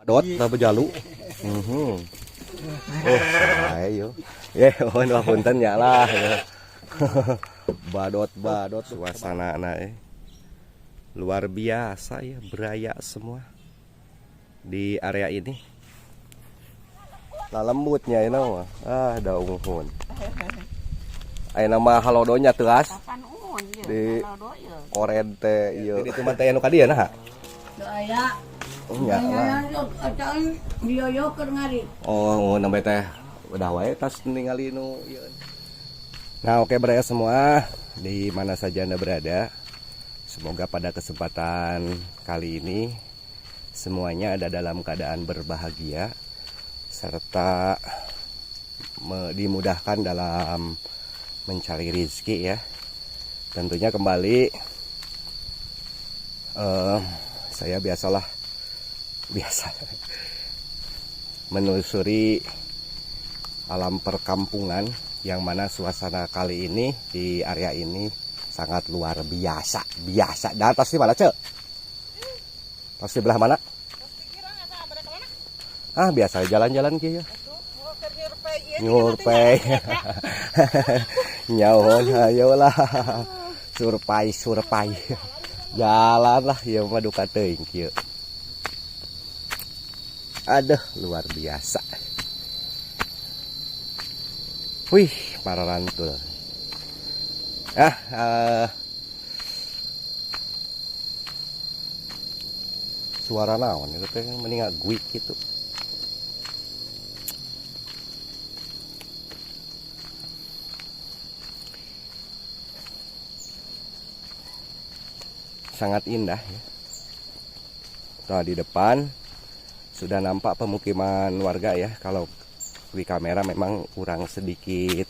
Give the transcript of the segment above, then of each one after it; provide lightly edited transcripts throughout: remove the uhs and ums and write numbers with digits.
Dot apa jalu? Oh, sayo. Mohon punten ya lah. Badot suasana luar biasa ya, beraya semua di area ini. Nah lembutnya ini mah. Daun hun. Ayo nama halodonya teras. Di koren teh ieu. Di teman teh anu ka dieu nah. Aya. Oh nya lah. Oh, nambah teh udah wae tas ningali nu ieu. Nah, oke beraya semua di mana saja Anda berada. Semoga pada kesempatan kali ini semuanya ada dalam keadaan berbahagia serta dimudahkan dalam mencari rezeki ya. Tentunya kembali saya biasa menelusuri alam perkampungan yang mana suasana kali ini di area ini sangat luar biasa. Dan atas di mana, Cek? Atas di belah mana? Biasa jalan-jalan kieu ya. Nyurpay. Nyawon ayolah. Surpay. Jalan lah ya mah duka teuing kieu. Aduh, luar biasa. Wih, para rantul. Suara naon itu teh mending guik gitu. Sangat indah ya. Nah, di depan sudah nampak pemukiman warga ya. Kalau di kamera memang kurang sedikit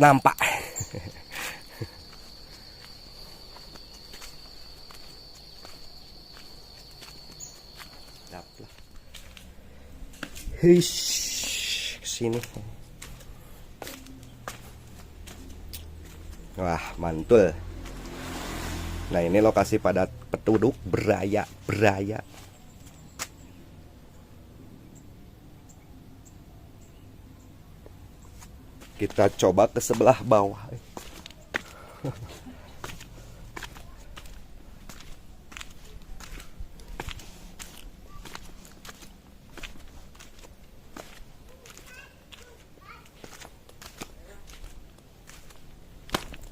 nampak. Sini. Wah, mantul. Nah, ini lokasi padat penduduk beraya. Kita coba ke sebelah bawah.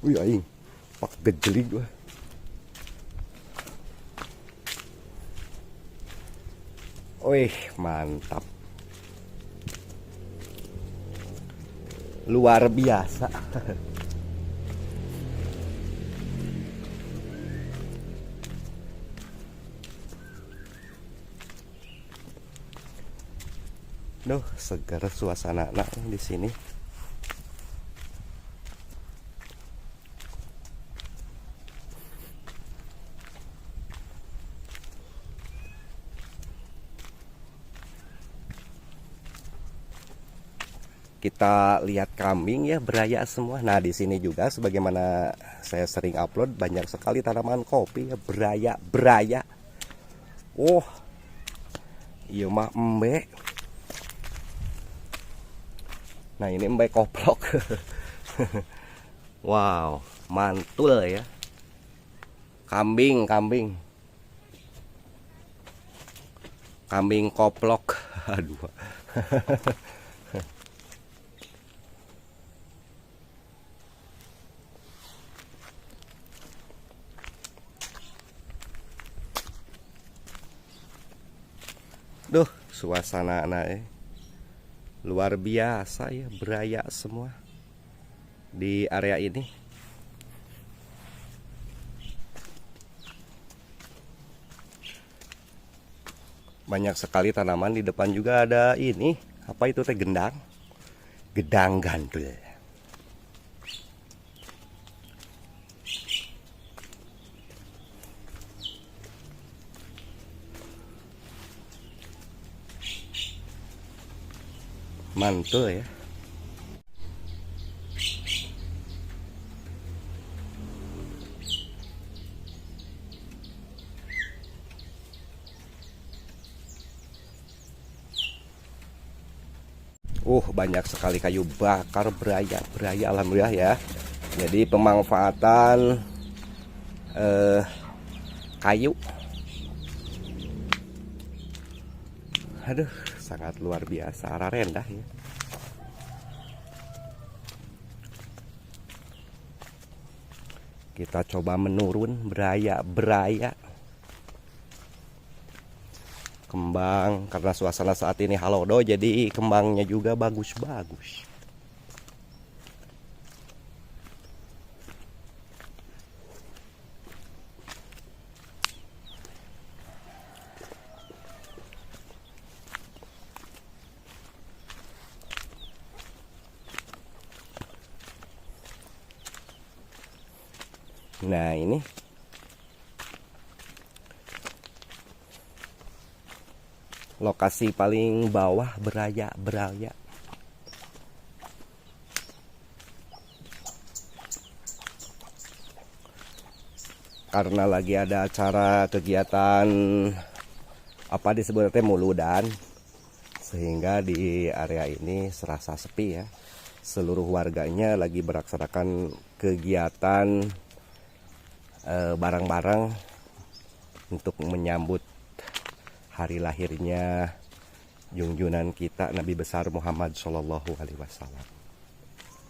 Wih, aing pak gejelig gua. Wih, mantap. Luar biasa. Duh, segar suasana di sini. Kita lihat kambing ya, beraya semua. Nah, di sini juga sebagaimana saya sering upload, banyak sekali tanaman kopi ya, beraya. Oh. Iya mah embe. Nah, ini embe koplok. Wow, mantul ya. Kambing koplok. Aduh. Duh, suasana luar biasa ya, beraya semua di area ini. Banyak sekali tanaman, di depan juga ada ini, apa itu teh, gedang gandul. Mantul ya. Banyak sekali kayu bakar beraya alhamdulillah ya. Jadi pemanfaatan kayu, aduh, sangat luar biasa, rendah ya. Kita coba menurun beraya kembang, karena suasana saat ini halodo, jadi kembangnya juga bagus-bagus. Nah, ini lokasi paling bawah beraya. Karena lagi ada acara kegiatan apa disebutnya muludan, sehingga di area ini serasa sepi ya. Seluruh warganya lagi melaksanakan kegiatan bareng-bareng untuk menyambut hari lahirnya junjungan kita Nabi besar Muhammad Shallallahu Alaihi Wasallam.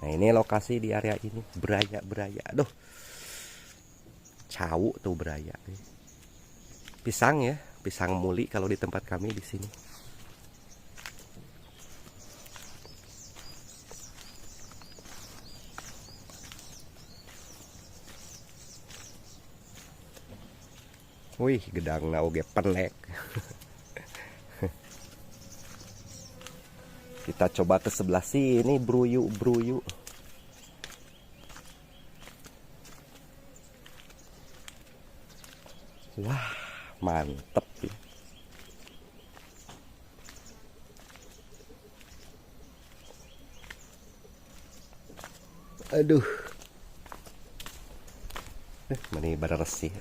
Nah, ini lokasi di area ini beraya. Aduh, cau tuh beraya. Pisang ya, pisang muli kalau di tempat kami di sini. Wih, gedang oge pelek. Kita coba ke sebelah sini, bruyu. Wah, mantep ya. Aduh. Meni beresih.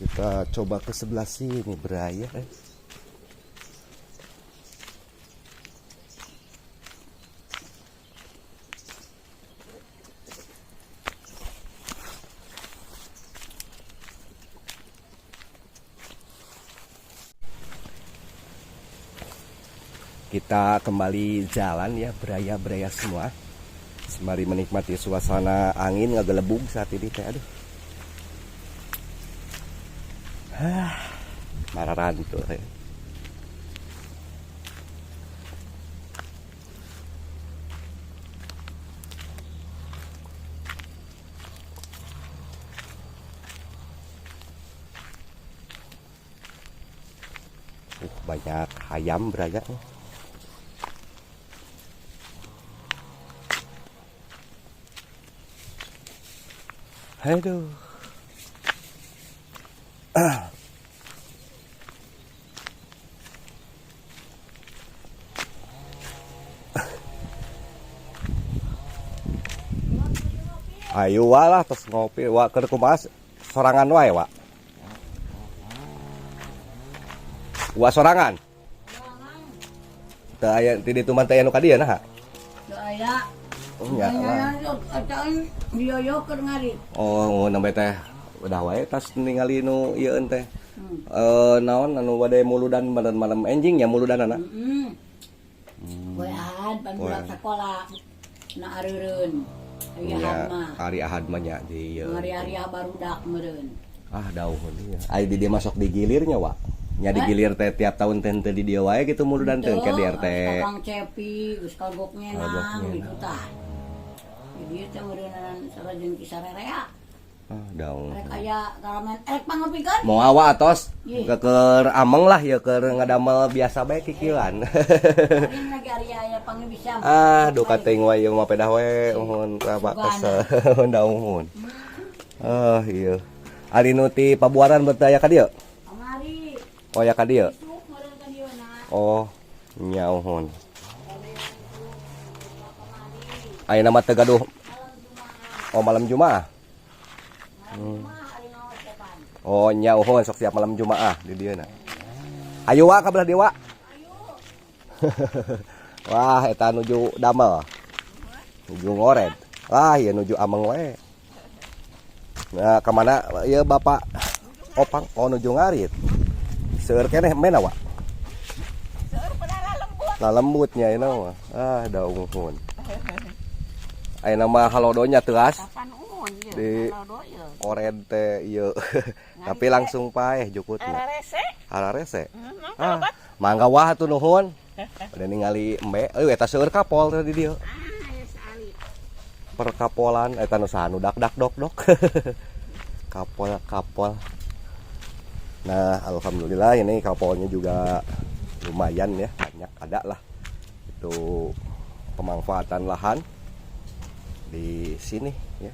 Kita coba ke sebelah sini beraya. Kita kembali jalan ya, beraya semua, sembari menikmati suasana angin ngegelebung saat ini teh. Aduh, mararan tuh ya. Banyak ayam beraya. Aduh. Ayo walah terus ngopi wa keur kumaha sorangan wae wa. Wa sorangan. Teu aya ti ditu mah teh anu ka dieu nah. Teu aya. Oh nya. Dioyokeun ngari. Oh, nembe teh udah wae tas ningali nu ieu teh. Naon anu bade muludan malam enjing ya muludanana. Heeh. Wean pan sekolah. Na areureun. Hari Ahad mah nya di hari barudak meureun. Ah, dauhun ieu. Ai di dieu masuk digilirnya, Wak. Nya digilir teh tiap tahun teh di dieu wae gitu muludan teh ke di RT. Kang Cepi, geus kagok ngenang gitu tah. Jadi teh meureun sarajeng ki sarerea. Ah, daun. Rek aya garamen pangepikeun. Mau awa atos keur ameng lah ya keur ngadamel biasa bae kikieuan. Ari lagi aya pangibisa. Duh kating wae ieu mah pedah we mohon Bapak kesel daun. Iya. Ari nu ti pabuaran bertaya ka dieu? Kamari. Oh ya ka dieu. Oh. Nyauhun. Ayo nama Tegaduh. Oh malam Jumaah. Oh nyauhun sok siap malam Jumaah di dieu na. Ayo wa kabelah dewa. Wah eta nuju damel. Nuju ngored. Wah ieu nuju ameng we. Nah kemana ieu Bapak Opang? Oh nuju ngarit. Seueur keneh mena wa. Seueur padahal lembut. Nah lembutnya ini mah. Ah daunghun. Aya nama halodonya teuas. Kapan uhun ieu? Di Halodo ieu. oren teh ieu. Tapi langsung paeh jukutna. Ararese. Hararese. Mangga obat. Mangga wah atuh nuhun. Udah ningali embe. Eta seueur kapol teh di dieu. Aya sekali. Perkapolan eta nu saha nu dak dok dok. Kapol. Nah, alhamdulillah ini kapolnya juga lumayan ya, banyak ada lah. Itu pemanfaatan lahan di sini ya.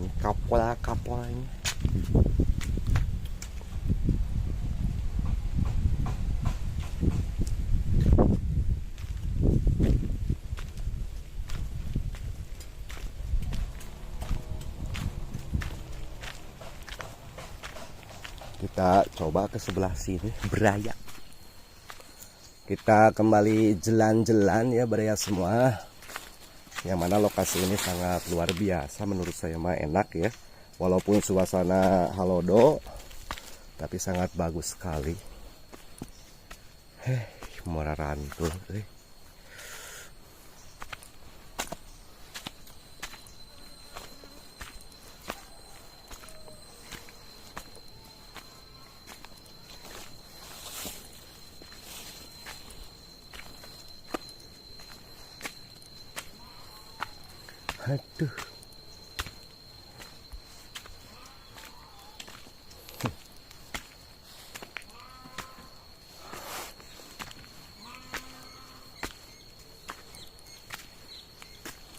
Ini kapolnya. Kita coba ke sebelah sini, Beraya. Kita kembali jalan-jalan ya Beraya semua. Yang mana lokasi ini sangat luar biasa menurut saya mah enak ya. Walaupun suasana halodo, tapi sangat bagus sekali. Mararantul. Aduh.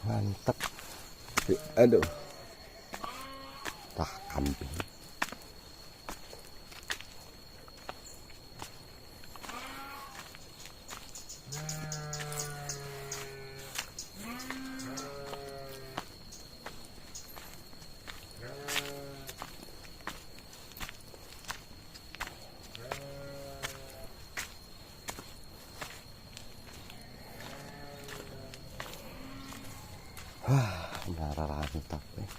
Mantap. Aduh. Tah kambing. Mantap nih.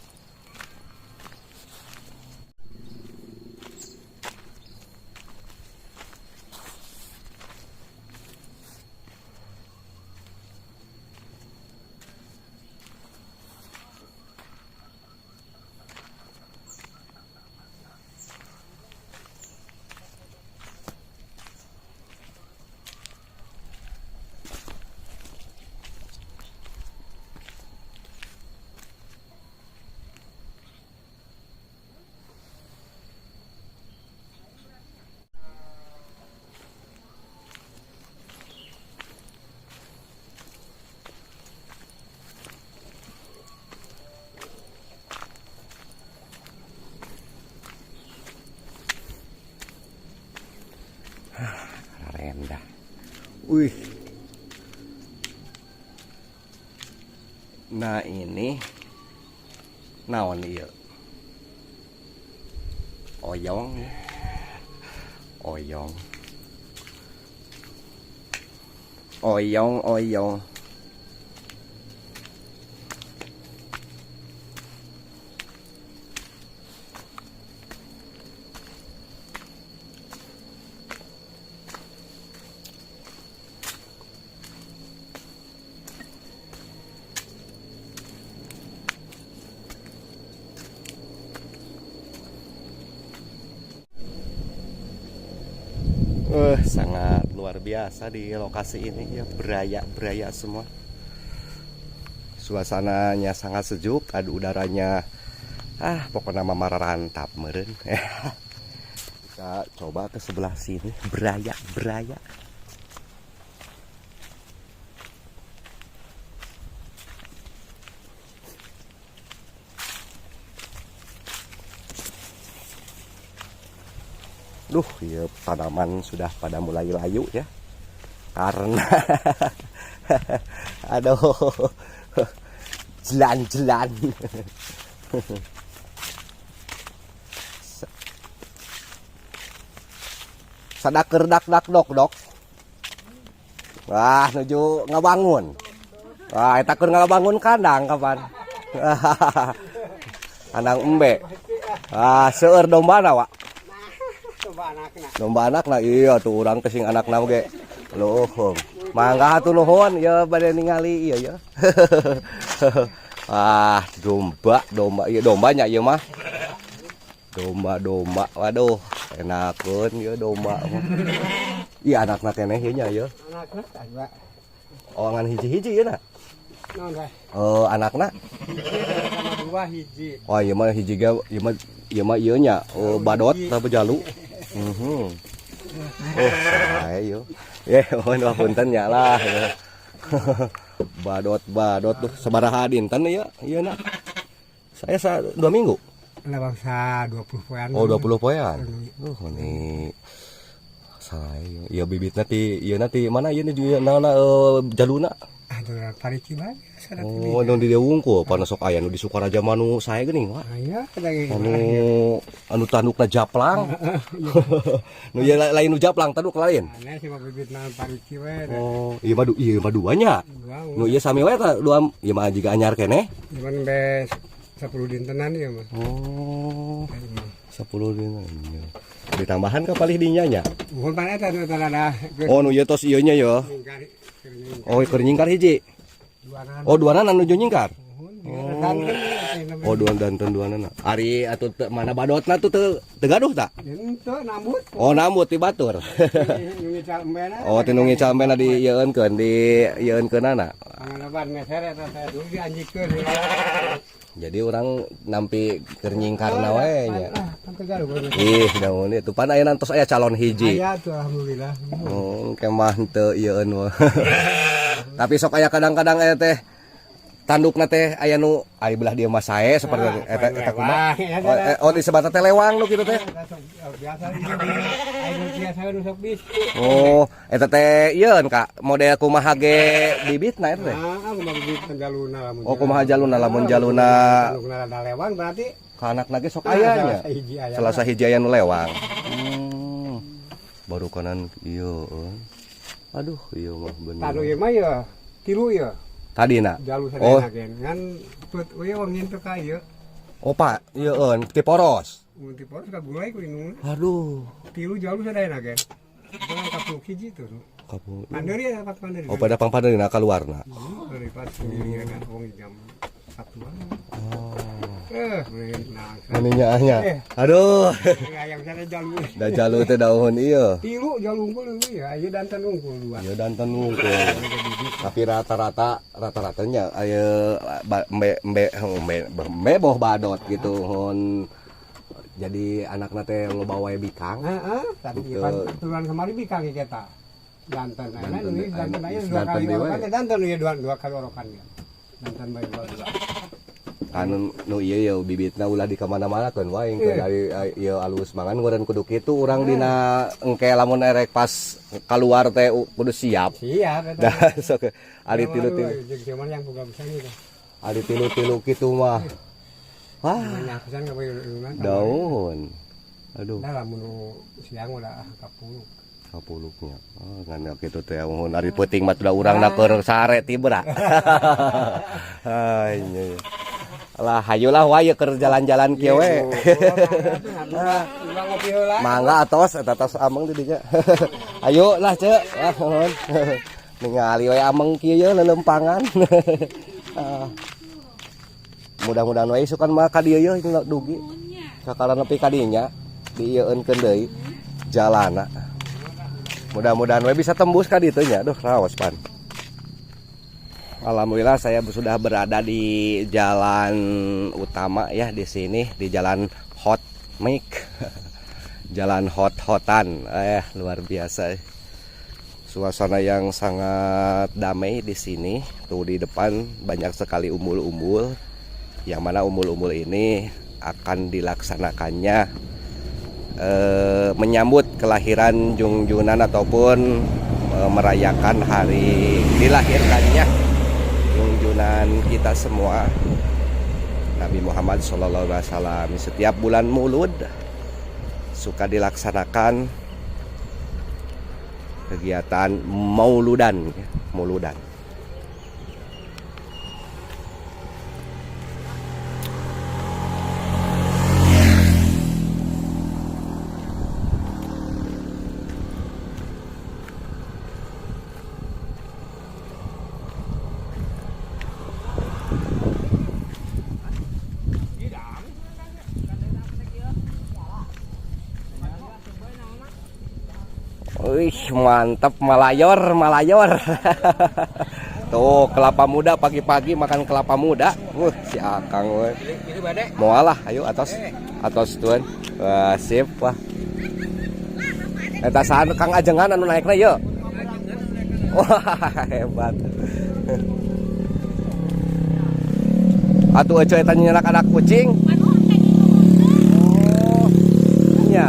Rendah. Wih. Nah ini naon ieu? Oyong. Oyong. Sangat luar biasa di lokasi ini ya, beraya semua. Suasananya sangat sejuk, adu udaranya pokoknya mararantap meureun. Kita coba ke sebelah sini, beraya. Duh, ya tanaman sudah pada mulai layu ya. karena aduh jelan sadaker dak dok wah nuju ngabangun wah eta keur ngabangun kandang kapan kandang embe seueur dombana wa domba anakna iya tuh urang kesing anakna oge loh mangga hatur nuhun ya bade ningali iya ya domba iya dombanya ieu mah domba waduh enakeun ieu domba iya anakna keneh ieu nya ieu Anakna tangga. oh ngan hiji-hiji ieu na Naon bae? oh anakna Sama dua hiji. oh ieu mah hiji ge ieu mah ieu nya badot tah bejalu oh sae ieu mohon punten nya lah badot tuh sabaraha dinten ya ieu na saya 2 minggu Lah bangsa 20 poean. oh 20 poean nih sae ieu bibitna ti ieu na ti mana ieu nu naonna jaluna Aduh, pariki bae. oh nu di dieu wungkul pana sok aya nu di Sukaraja manu sae geuning wa Aya ada ge. anu tandukna japlang nu ieu lain nu japlang tanduk lain Aneh sih mah bibitna pariki bae. oh ieu mah duanya nu ieu sami wae tah dua ieu mah jiga anyar keneh Cuman be 10 dintenan ya mah. oh 10 dinten ditambahan ka palih dinya nya Mohon pan eta nu ada. oh nu ieu tos ieu nya ya oh keur nyingkar hiji oh duana nuju nyingkar oh duan danten duana ari atuh mana badotna tuh teu gaduh tak Ento nambut. oh nambut ti batur Nungi calembena. oh ti nu ngicalmena di ieueunkeun di ieueunkeunana Pangalaban meser eta teh dulu dianjikeun. jadi orang nampi keur nyingkarna wae nya Kan tegaluh. ih daun itu pan aya nantos aya calon hiji Aya tuh alhamdulillah. kemah teu ieun mah tapi sok aya kadang-kadang aya teh tandukna teh aya nu ari belah dieu mah sae saperti eta kumaha oh disebutna teh lewang nu kitu teh Biasa biasa nu sok bis. oh eta teh ieun Kak model kumaha ge bibitna eta teh Aku mah bibit jaluna lamun. oh kumaha jaluna lamun jaluna Jaluna ada lewang berarti kanakna ge sok aya nya hiji aya. salah sahiji aya nu lewang baru kanan ieu aduh ieu mah bener Tadu ieu mah ya tilu ya. tadina Jalu oh sadena gen. Ngan put we wong nyentuh ka ieu. oh Pak ieun ti poros Mun ti poros ka gulai ku inu. aduh Tilu jalu sadena gen. Jangan kapuk hiji tuh. kamu Panderi ya dapat panderi. oh pada pangpadeuna keluarna Dari pas sendiri kan wong jam 1-an. oh Nah. maninya nya aduh Ayam sana jalu. da jalu teh daun ieu Tilu jalu unggul ya, ieu danten unggul dua. ieu danten wungkul tapi rata-ratanya aya embe boh badot gitu hon jadi anakna teh loba wae bikang Heeh, tapi Betul. pan turunan kemari bikang ieu eta. Danten aya Danten, nu danten aya danten dua kali dewe. orokan teh danten ieu dua kali orokan ya. Danten bae dua. kan nu ieu ya bibitna ulah di kamana-mana kan wae engke dari ieu alus mangan ngeureun kudu kitu urang dina engke lamun erek pas keluar teh kudu siap Siap eta. dah sok ari tilu-tilu Jeung cuman yang boga bisa gitu. ari tilu-tilu kitu mah wah Banyak pisan ka bae urang. daun aduh Dah lamun siang udah kapuluk. kapuluknya oh ngan kitu teh mun ari peuting mah udah urangna keur sare tibra nya lah hayulah wae keur jalan-jalan kieu we Ngopi heula. mangga atos eta tos ameng di dinya ayo lah ceuk nuhun ningali we ameng kieu ye lelempangan mudah-mudahan we sukan mah ka dieu ye dugi sakala nepi ka dinya dieueunkeun deui jalana mudah-mudahan we bisa tembus ka ditu nya duh raos pan alhamdulillah saya sudah berada di jalan utama ya di sini di jalan Hot Mike jalan hot-hotan luar biasa suasana yang sangat damai di sini tuh di depan banyak sekali umbul-umbul yang mana umbul-umbul ini akan dilaksanakannya menyambut kelahiran Jungjunan ataupun merayakan hari dilahirkannya junjungan kita semua Nabi Muhammad SAW. Setiap bulan Maulud suka dilaksanakan kegiatan mauludan. Wih, mantap, malayor. Tuh, kelapa muda pagi-pagi makan kelapa muda. Si Akang we. Moalah, ayo atos tuan. Wah, sip wah. Eta saan Kang Ajengan anu naikna yeuh. Wah, hebat. Atuh euy eta nyenak anak kucing. Oh. Nya.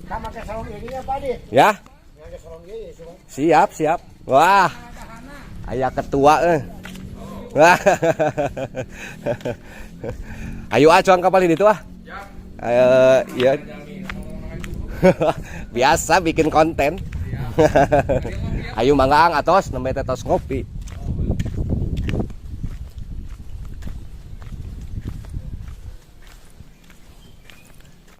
Sama kayak sarung ini ya Pak Di. Ya, Yang sarung ini cuma. siap. Wah, aya ketua Wah. Ayo acuang kapal di itu ah. Iya. Biasa bikin konten. Ayo manggang atos nembe tos ngopi.